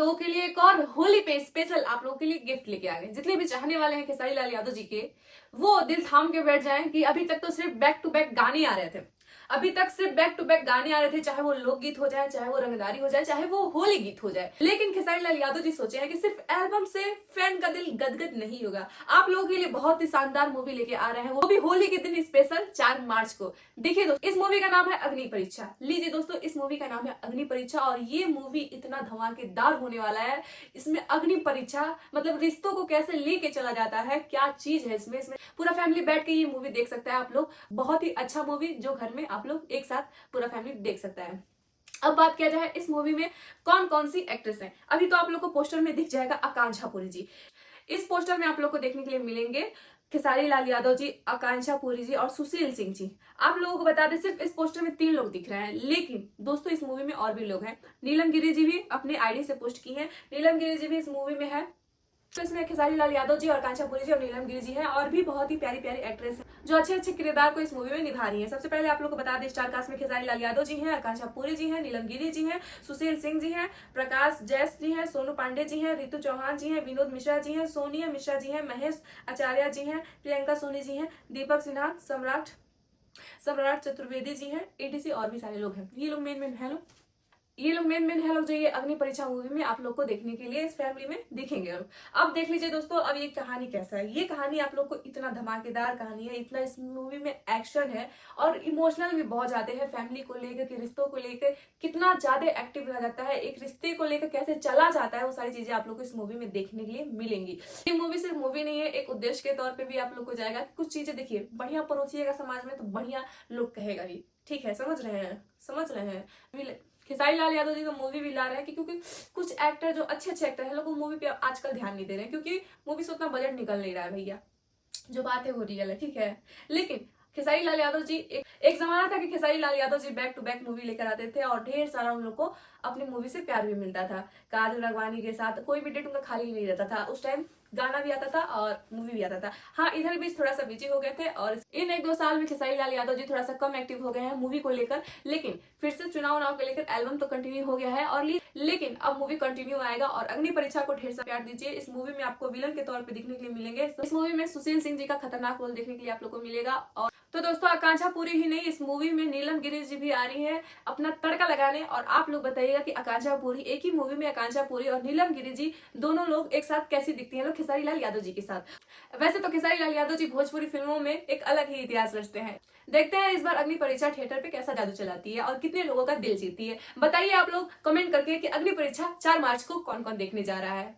लोगों के लिए एक और होली पे स्पेशल आप लोगों के लिए गिफ्ट लेके आ गए। जितने भी चाहने वाले हैं खेसारी लाल यादव जी के, वो दिल थाम के बैठ जाएं कि अभी तक तो सिर्फ बैक टू बैक गाने आ रहे थे। अभी तक सिर्फ बैक टू बैक गाने आ रहे थे, चाहे वो लोकगीत हो जाए, चाहे वो रंगदारी हो जाए, चाहे वो होली गीत हो जाए। लेकिन खेसारी लाल यादव जी सोचे हैं कि सिर्फ एल्बम से फैन का दिल गदगद नहीं होगा। आप लोगों के लिए बहुत ही शानदार मूवी लेके आ रहे हैं, वो भी होली के दिन स्पेशल 4 मार्च को। देखिए दोस्तों, इस मूवी का नाम है अग्नि परीक्षा। लीजिए दोस्तों, इस मूवी का नाम है अग्नि परीक्षा और ये मूवी इतना धमाकेदार होने वाला है। इसमें अग्नि परीक्षा मतलब रिश्तों को कैसे लेके चला जाता है, क्या चीज है इसमें पूरा फैमिली बैठ के ये मूवी देख सकता है आप लोग। बहुत ही अच्छा मूवी जो घर में आप लोग एक साथ पूरा फैमिली देख सकता है। अब बात किया जाए इस मूवी में कौन कौन सी एक्ट्रेस हैं। अभी तो आप लोग को पोस्टर में दिख जाएगा आकांक्षा पुरी जी। इस पोस्टर में आप लोग को देखने के लिए मिलेंगे खेसारी लाल यादव जी, आकांक्षा पुरी जी और सुशील सिंह जी। आप लोगों को बता दें, सिर्फ इस पोस्टर में 3 लोग दिख रहे हैं, लेकिन दोस्तों इस मूवी में और भी लोग हैं। नीलम गिरी जी भी अपने आईडी से पोस्ट की है। नीलम गिरी जी भी इस मूवी में है। तो इसमें खेसारी लाल यादव जी और आकांक्षा पुरी जी और नीलम गिरी जी हैं और भी बहुत ही प्यारी प्यारी एक्ट्रेस हैं जो अच्छे अच्छे किरदार को इस मूवी में निभा रही हैं। सबसे पहले आप लोग को बता दें, स्टार कास्ट में खेसारी लाल यादव जी हैं, आकांक्षा पुरी जी हैं, नीलम गिरी जी हैं, सुशील सिंह जी हैं, प्रकाश जैस जी हैं, सोनू पांडे जी हैं, रितु चौहान जी हैं, विनोद मिश्रा जी हैं, सोनिया मिश्रा जी हैं, महेश आचार्य जी हैं, प्रियंका सोनी जी हैं, दीपक सिन्हा, सम्राट चतुर्वेदी जी हैं, एडीसी और भी सारे लोग हैं। ये लोग मेन है लोग जो ये अग्नि परीक्षा मूवी में आप लोग को देखने के लिए इस फैमिली में दिखेंगे। अब देख लीजिए दोस्तों, अब ये कहानी कैसा है। ये कहानी आप लोग को इतना धमाकेदार कहानी है, इतना इस मूवी में एक्शन है और इमोशनल भी बहुत ज्यादा है। फैमिली को लेकर के, रिश्तों को लेकर कितना ज्यादा एक्टिव रह जाता है, एक रिश्ते को लेकर कैसे चला जाता है, वो सारी चीजें आप लोग को इस मूवी में देखने के लिए मिलेंगी। ये मूवी सिर्फ मूवी नहीं है, एक उद्देश्य के तौर पर भी आप लोग को जाएगा। कुछ चीजें देखिए, बढ़िया परोसिएगा समाज में तो बढ़िया लोग कहेगा ही। ठीक है, समझ रहे हैं। खेसारी लाल यादव जी तो मूवी भी ला रहे हैं क्योंकि कुछ एक्टर जो अच्छे एक्टर हैं, लोग मूवी पे आजकल ध्यान नहीं दे रहे हैं क्योंकि मूवी से उतना बजट निकल नहीं रहा है भैया। जो बात है वो रियल है, ठीक है। लेकिन खेसारी लाल यादव जी एक जमाना था कि Khesari Lal Yadav ji back to back movie लेकर आते थे और ढेर सारा उन लोग को अपनी मूवी से प्यार भी मिलता था। काजल राघवानी के साथ कोई भी डेट उनका खाली नहीं रहता था। उस टाइम गाना भी आता था और मूवी भी आता था। हाँ, इधर बीच थोड़ा सा बिजी हो गए थे और इन 1-2 साल में खेसारी लाल यादव जी थोड़ा सा कम एक्टिव हो गए हैं मूवी को लेकर। लेकिन फिर से चुनाव को लेकर एल्बम तो कंटिन्यू हो गया है और लेकिन अब मूवी कंटिन्यू आएगा और अग्नि परीक्षा को ढेर सा प्यार दीजिए। इस मूवी में आपको विलन के तौर पे दिखने के लिए मिलेंगे। इस मूवी में सुशील सिंह जी का खतरनाक रोल देखने के लिए आप लोग को मिलेगा। और तो दोस्तों, आकांक्षा पुरी ही नहीं, इस मूवी में नीलम गिरी जी भी आ रही है अपना तड़का लगाने। और आप लोग बताइएगा कि आकांक्षा पुरी, एक ही मूवी में आकांक्षा पुरी और नीलम गिरी जी दोनों लोग एक साथ कैसी दिखती हैं लोग खेसारी लाल यादव जी के साथ। वैसे तो खेसारी लाल यादव जी भोजपुरी फिल्मों में एक अलग ही इतिहास रचते हैं। देखते हैं इस बार अग्नि परीक्षा थिएटर पे कैसा जादू चलाती है और कितने लोगों का दिल जीतती है। बताइए आप लोग कमेंट करके कि अग्नि परीक्षा 4 मार्च को कौन कौन देखने जा रहा है।